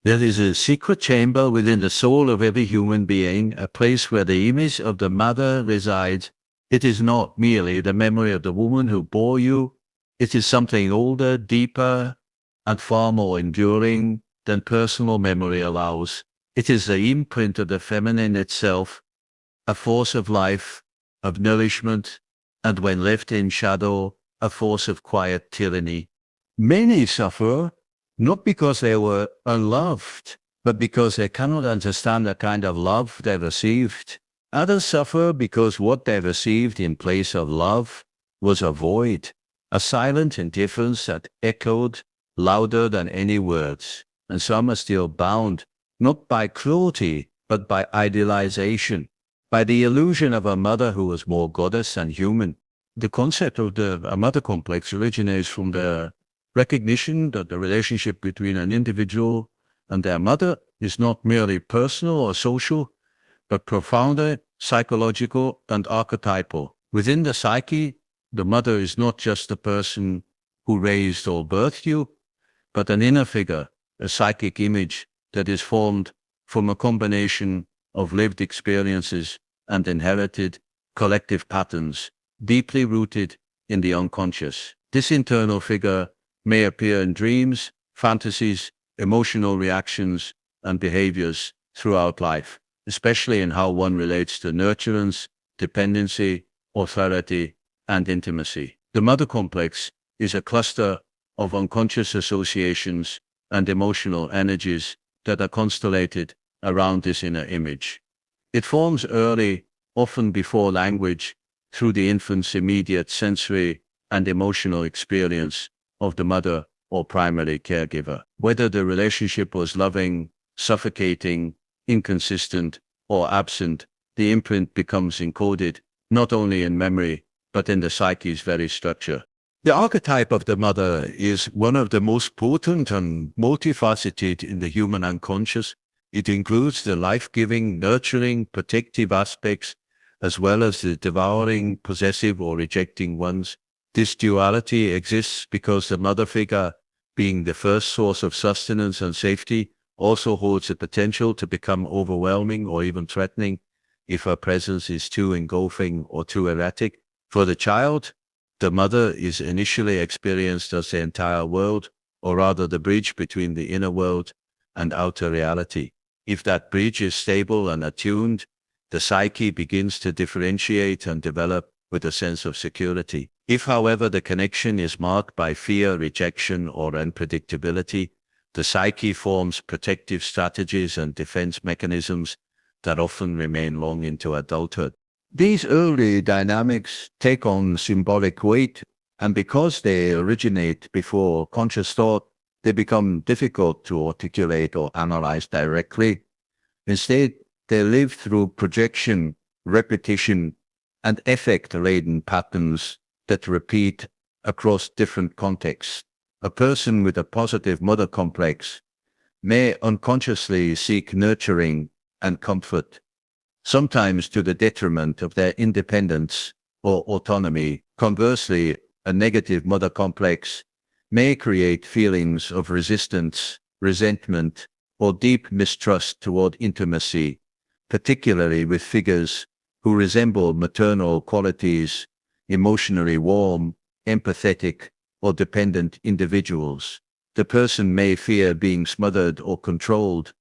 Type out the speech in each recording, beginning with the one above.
There is a secret chamber within the soul of every human being, a place where the image of the mother resides. It is not merely the memory of the woman who bore you. It is something older, deeper, and far more enduring than personal memory allows. It is the imprint of the feminine itself, a force of life, of nourishment, and when left in shadow, a force of quiet tyranny. Many suffer not because they were unloved, but because they cannot understand the kind of love they received. Others suffer because what they received in place of love was a void, a silent indifference that echoed louder than any words. And some are still bound, not by cruelty, but by idealization, by the illusion of a mother who was more goddess than human. The concept of the mother complex originates from the recognition that the relationship between an individual and their mother is not merely personal or social, but profoundly psychological and archetypal. Within the psyche, the mother is not just the person who raised or birthed you, but an inner figure, a psychic image that is formed from a combination of lived experiences and inherited collective patterns, deeply rooted in the unconscious. This internal figure may appear in dreams, fantasies, emotional reactions, and behaviors throughout life, especially in how one relates to nurturance, dependency, authority, and intimacy. The mother complex is a cluster of unconscious associations and emotional energies that are constellated around this inner image. It forms early, often before language, through the infant's immediate sensory and emotional experience of the mother or primary caregiver. Whether the relationship was loving, suffocating, inconsistent, or absent, the imprint becomes encoded not only in memory, but in the psyche's very structure. The archetype of the mother is one of the most potent and multifaceted in the human unconscious. It includes the life-giving, nurturing, protective aspects, as well as the devouring, possessive, or rejecting ones. This duality exists because the mother figure, being the first source of sustenance and safety, also holds the potential to become overwhelming or even threatening if her presence is too engulfing or too erratic. For the child, the mother is initially experienced as the entire world, or rather the bridge between the inner world and outer reality. If that bridge is stable and attuned, the psyche begins to differentiate and develop with a sense of security. If, however, the connection is marked by fear, rejection, or unpredictability, the psyche forms protective strategies and defense mechanisms that often remain long into adulthood. These early dynamics take on symbolic weight, and because they originate before conscious thought, they become difficult to articulate or analyze directly. Instead, they live through projection, repetition, and affect-laden patterns that repeat across different contexts. A person with a positive mother complex may unconsciously seek nurturing and comfort, sometimes to the detriment of their independence or autonomy. Conversely, a negative mother complex may create feelings of resistance, resentment, or deep mistrust toward intimacy, particularly with figures who resemble maternal qualities, emotionally warm, empathetic, or dependent individuals. The person may fear being smothered or controlled,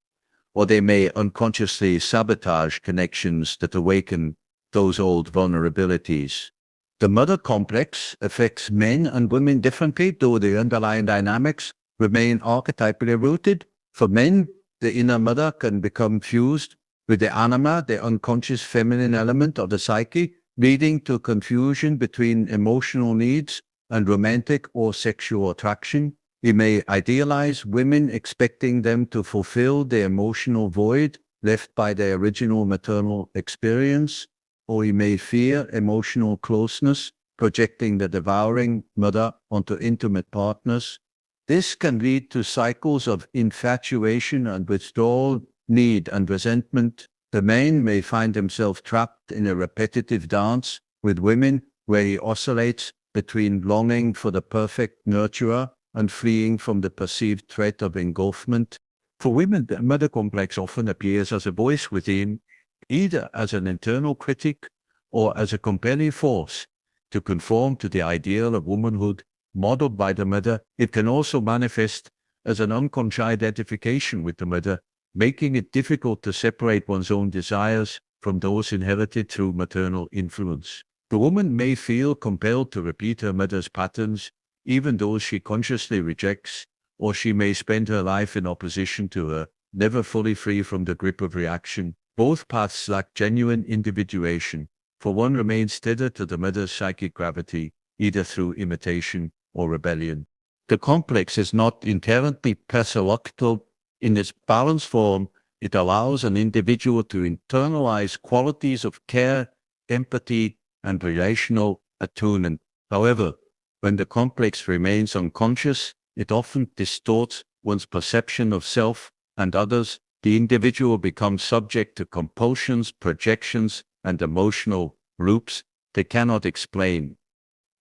or they may unconsciously sabotage connections that awaken those old vulnerabilities. The mother complex affects men and women differently, though the underlying dynamics remain archetypally rooted. For men, the inner mother can become fused with the anima, the unconscious feminine element of the psyche, leading to confusion between emotional needs and romantic or sexual attraction. We may idealize women, expecting them to fulfill the emotional void left by their original maternal experience, or we may fear emotional closeness, projecting the devouring mother onto intimate partners. This can lead to cycles of infatuation and withdrawal, need and resentment. The man may find himself trapped in a repetitive dance with women where he oscillates between longing for the perfect nurturer and fleeing from the perceived threat of engulfment. For women, the mother complex often appears as a voice within, either as an internal critic or as a compelling force to conform to the ideal of womanhood modeled by the mother. It can also manifest as an unconscious identification with the mother, making it difficult to separate one's own desires from those inherited through maternal influence. The woman may feel compelled to repeat her mother's patterns, even those she consciously rejects, or she may spend her life in opposition to her, never fully free from the grip of reaction. Both paths lack genuine individuation, for one remains tethered to the mother's psychic gravity, either through imitation or rebellion. The complex is not inherently pathological. In its balanced form, it allows an individual to internalize qualities of care, empathy, and relational attunement. However, when the complex remains unconscious, it often distorts one's perception of self and others. The individual becomes subject to compulsions, projections, and emotional loops they cannot explain.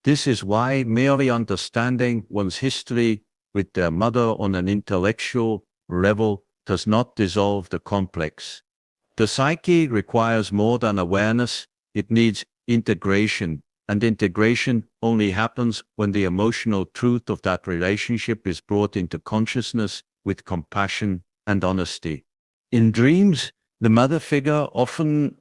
This is why merely understanding one's history with their mother on an intellectual level does not dissolve the complex. The psyche requires more than awareness, it needs integration, and integration only happens when the emotional truth of that relationship is brought into consciousness with compassion and honesty. In dreams, the mother figure often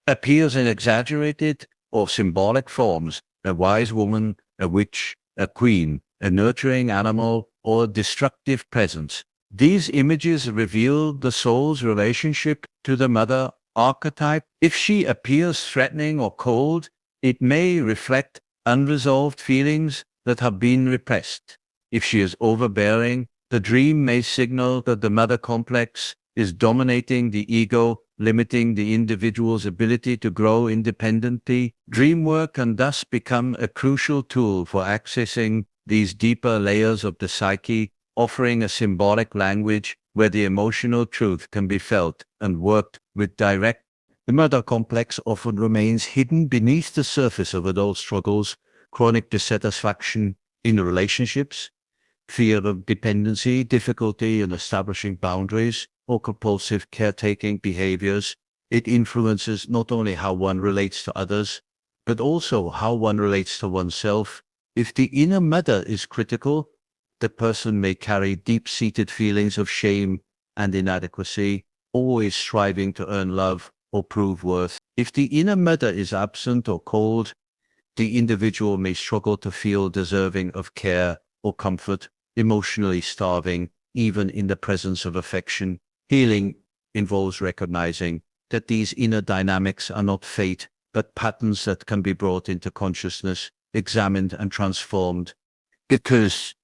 appears in exaggerated or symbolic forms: a wise woman, a witch, a queen, a nurturing animal, or a destructive presence. These images reveal the soul's relationship to the mother archetype. If she appears threatening or cold, it may reflect unresolved feelings that have been repressed. If she is overbearing, the dream may signal that the mother complex is dominating the ego, limiting the individual's ability to grow independently. Dream work can thus become a crucial tool for accessing these deeper layers of the psyche, offering a symbolic language where the emotional truth can be felt and worked with direct. The mother complex often remains hidden beneath the surface of adult struggles, chronic dissatisfaction in relationships, fear of dependency, difficulty in establishing boundaries, or compulsive caretaking behaviors. It influences not only how one relates to others, but also how one relates to oneself. If the inner mother is critical, the person may carry deep-seated feelings of shame and inadequacy, always striving to earn love or prove worth. If the inner mother is absent or cold, the individual may struggle to feel deserving of care or comfort, emotionally starving, even in the presence of affection. Healing involves recognizing that these inner dynamics are not fate, but patterns that can be brought into consciousness, examined, and transformed. Because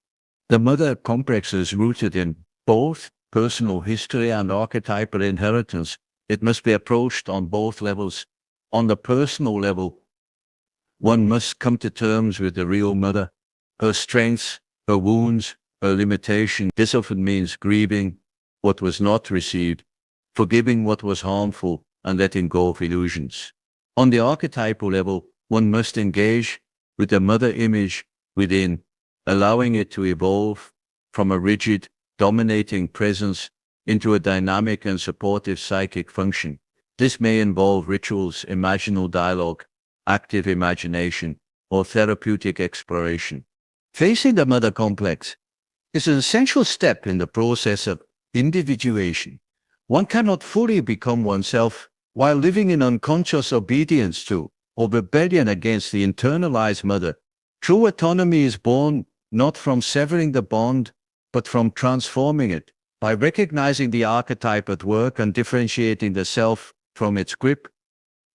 the mother complex is rooted in both personal history and archetypal inheritance, it must be approached on both levels. On the personal level, one must come to terms with the real mother, her strengths, her wounds, her limitations. This often means grieving what was not received, forgiving what was harmful, and letting go of illusions. On the archetypal level, one must engage with the mother image within, allowing it to evolve from a rigid, dominating presence into a dynamic and supportive psychic function. This may involve rituals, imaginal dialogue, active imagination, or therapeutic exploration. Facing the mother complex is an essential step in the process of individuation. One cannot fully become oneself while living in unconscious obedience to or rebellion against the internalized mother. True autonomy is born not from severing the bond, but from transforming it. By recognizing the archetype at work and differentiating the self from its grip,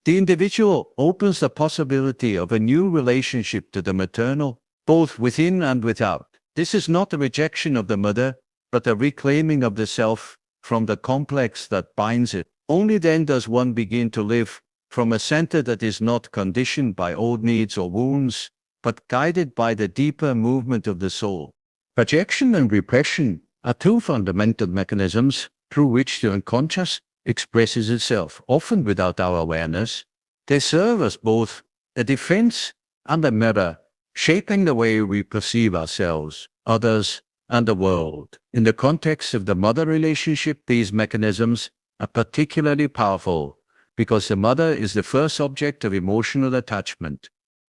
the individual opens the possibility of a new relationship to the maternal, both within and without. This is not a rejection of the mother, but a reclaiming of the self from the complex that binds it. Only then does one begin to live from a center that is not conditioned by old needs or wounds, but guided by the deeper movement of the soul. Projection and repression are two fundamental mechanisms through which the unconscious expresses itself, often without our awareness. They serve as both a defense and a mirror, shaping the way we perceive ourselves, others, and the world. In the context of the mother relationship, these mechanisms are particularly powerful because the mother is the first object of emotional attachment,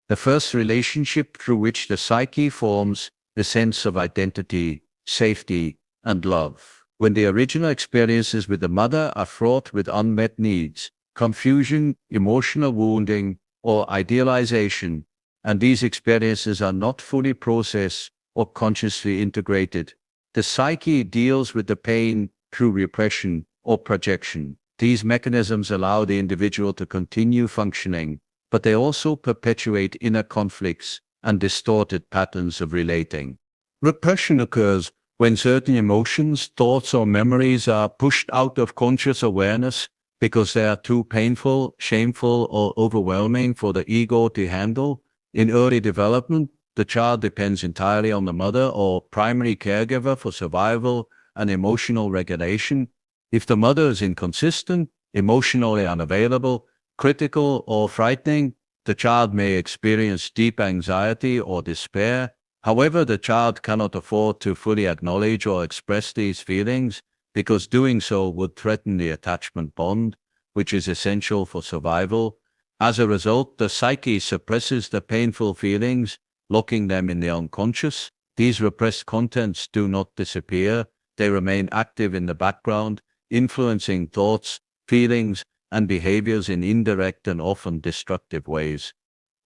the first relationship through which the psyche forms a sense of identity, safety, and love. When the original experiences with the mother are fraught with unmet needs, confusion, emotional wounding, or idealization, and these experiences are not fully processed or consciously integrated, the psyche deals with the pain through repression or projection. These mechanisms allow the individual to continue functioning, but they also perpetuate inner conflicts and distorted patterns of relating. Repression occurs when certain emotions, thoughts, or memories are pushed out of conscious awareness because they are too painful, shameful, or overwhelming for the ego to handle. In early development, the child depends entirely on the mother or primary caregiver for survival and emotional regulation. If the mother is inconsistent, emotionally unavailable, critical, or frightening, the child may experience deep anxiety or despair. However, the child cannot afford to fully acknowledge or express these feelings because doing so would threaten the attachment bond, which is essential for survival. As a result, the psyche suppresses the painful feelings, locking them in the unconscious. These repressed contents do not disappear. They remain active in the background, influencing thoughts, feelings, and behaviors in indirect and often destructive ways.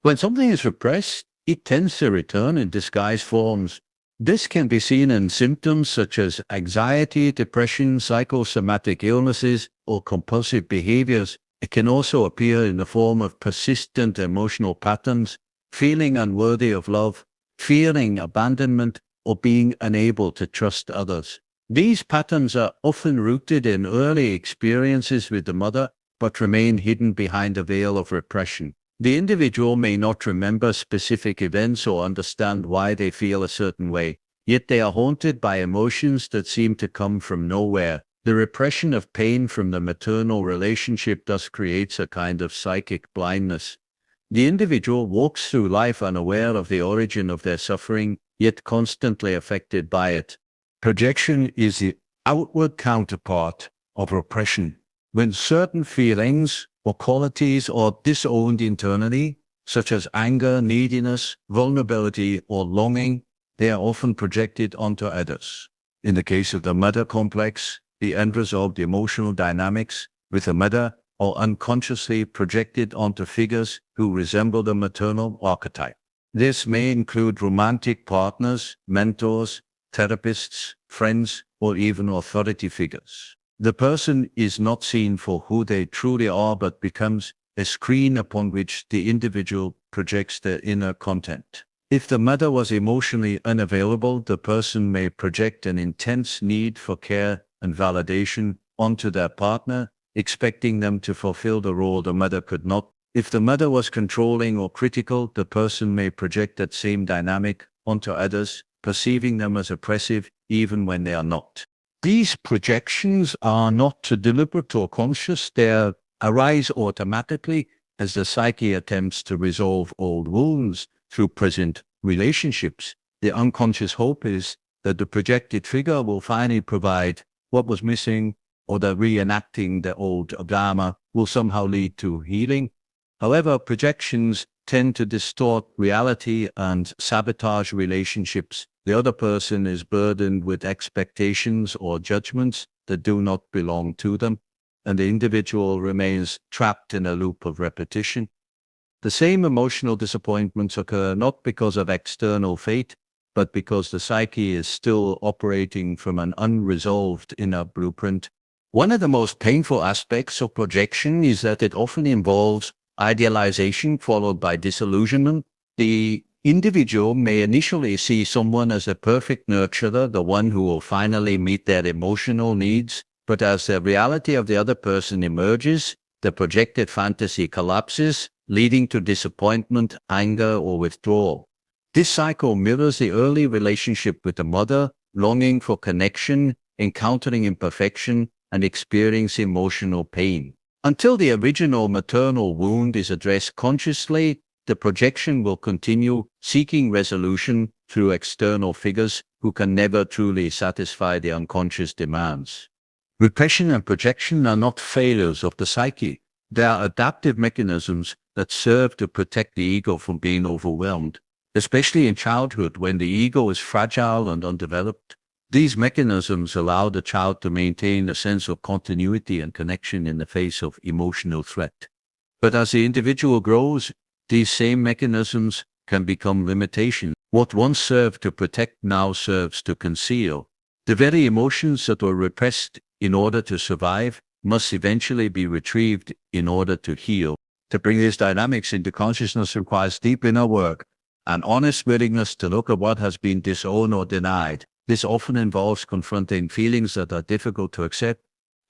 When something is repressed, it tends to return in disguised forms. This can be seen in symptoms such as anxiety, depression, psychosomatic illnesses, or compulsive behaviors. It can also appear in the form of persistent emotional patterns, feeling unworthy of love, fearing abandonment, or being unable to trust others. These patterns are often rooted in early experiences with the mother, but remain hidden behind a veil of repression. The individual may not remember specific events or understand why they feel a certain way, yet they are haunted by emotions that seem to come from nowhere. The repression of pain from the maternal relationship thus creates a kind of psychic blindness. The individual walks through life unaware of the origin of their suffering, yet constantly affected by it. Projection is the outward counterpart of repression. When certain feelings or qualities are disowned internally, such as anger, neediness, vulnerability, or longing, they are often projected onto others. In the case of the mother complex, the unresolved emotional dynamics with the mother are unconsciously projected onto figures who resemble the maternal archetype. This may include romantic partners, mentors, therapists, friends, or even authority figures. The person is not seen for who they truly are, but becomes a screen upon which the individual projects their inner content. If the mother was emotionally unavailable, the person may project an intense need for care and validation onto their partner, expecting them to fulfill the role the mother could not. If the mother was controlling or critical, the person may project that same dynamic onto others, perceiving them as oppressive even when they are not. These projections are not deliberate or conscious. They arise automatically as the psyche attempts to resolve old wounds through present relationships. The unconscious hope is that the projected figure will finally provide what was missing, or that reenacting the old drama will somehow lead to healing. However, projections tend to distort reality and sabotage relationships. The other person is burdened with expectations or judgments that do not belong to them, and the individual remains trapped in a loop of repetition. The same emotional disappointments occur not because of external fate, but because the psyche is still operating from an unresolved inner blueprint. One of the most painful aspects of projection is that it often involves idealization followed by disillusionment. The individual may initially see someone as a perfect nurturer, the one who will finally meet their emotional needs, but as the reality of the other person emerges, the projected fantasy collapses, leading to disappointment, anger, or withdrawal. This cycle mirrors the early relationship with the mother, longing for connection, encountering imperfection, and experiencing emotional pain. Until the original maternal wound is addressed consciously, the projection will continue, seeking resolution through external figures who can never truly satisfy the unconscious demands. Repression and projection are not failures of the psyche. They are adaptive mechanisms that serve to protect the ego from being overwhelmed, especially in childhood when the ego is fragile and undeveloped. These mechanisms allow the child to maintain a sense of continuity and connection in the face of emotional threat. But as the individual grows, these same mechanisms can become limitations. What once served to protect now serves to conceal. The very emotions that were repressed in order to survive must eventually be retrieved in order to heal. To bring these dynamics into consciousness requires deep inner work, an honest willingness to look at what has been disowned or denied. This often involves confronting feelings that are difficult to accept: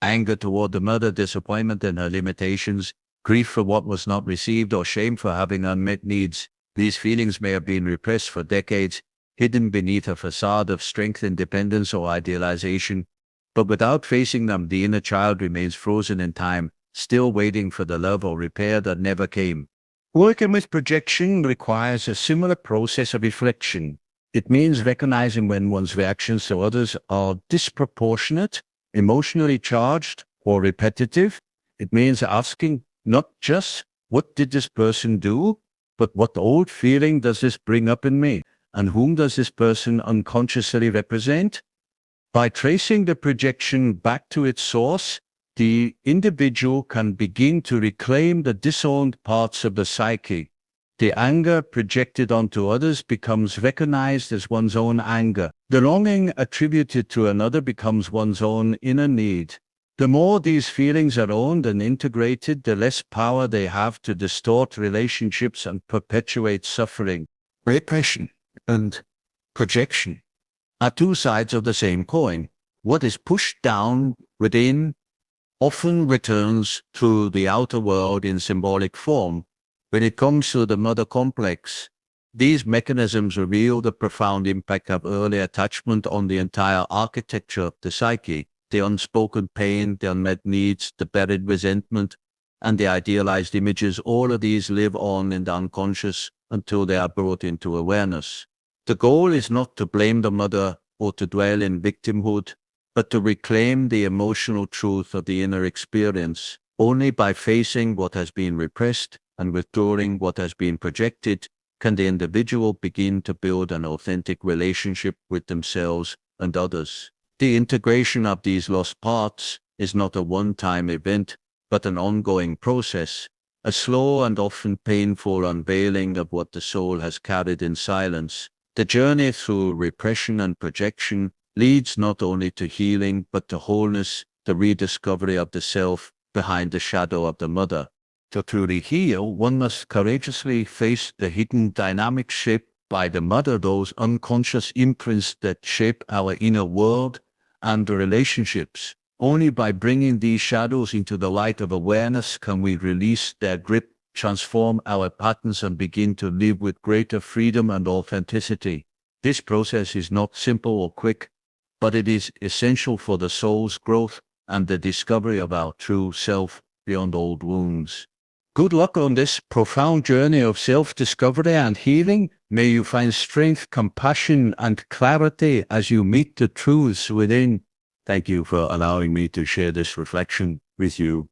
anger toward the mother, disappointment in her limitations, grief for what was not received, or shame for having unmet needs. These feelings may have been repressed for decades, hidden beneath a facade of strength, independence, or idealization. But without facing them, the inner child remains frozen in time, still waiting for the love or repair that never came. Working with projection requires a similar process of reflection. It means recognizing when one's reactions to others are disproportionate, emotionally charged, or repetitive. It means asking not just, what did this person do, but what old feeling does this bring up in me? And whom does this person unconsciously represent? By tracing the projection back to its source, the individual can begin to reclaim the disowned parts of the psyche. The anger projected onto others becomes recognized as one's own anger. The longing attributed to another becomes one's own inner need. The more these feelings are owned and integrated, the less power they have to distort relationships and perpetuate suffering. Repression and projection are two sides of the same coin. What is pushed down within often returns to the outer world in symbolic form. When it comes to the mother complex, these mechanisms reveal the profound impact of early attachment on the entire architecture of the psyche. The unspoken pain, the unmet needs, the buried resentment, and the idealized images, all of these live on in the unconscious until they are brought into awareness. The goal is not to blame the mother or to dwell in victimhood, but to reclaim the emotional truth of the inner experience. Only by facing what has been repressed and withdrawing what has been projected can the individual begin to build an authentic relationship with themselves and others. The integration of these lost parts is not a one-time event, but an ongoing process, a slow and often painful unveiling of what the soul has carried in silence. The journey through repression and projection leads not only to healing, but to wholeness, the rediscovery of the self behind the shadow of the mother. To truly heal, one must courageously face the hidden dynamics shaped by the mother, those unconscious imprints that shape our inner world and the relationships. Only by bringing these shadows into the light of awareness can we release their grip, transform our patterns, and begin to live with greater freedom and authenticity. This process is not simple or quick, but it is essential for the soul's growth and the discovery of our true self beyond old wounds. Good luck on this profound journey of self-discovery and healing. May you find strength, compassion, and clarity as you meet the truths within. Thank you for allowing me to share this reflection with you.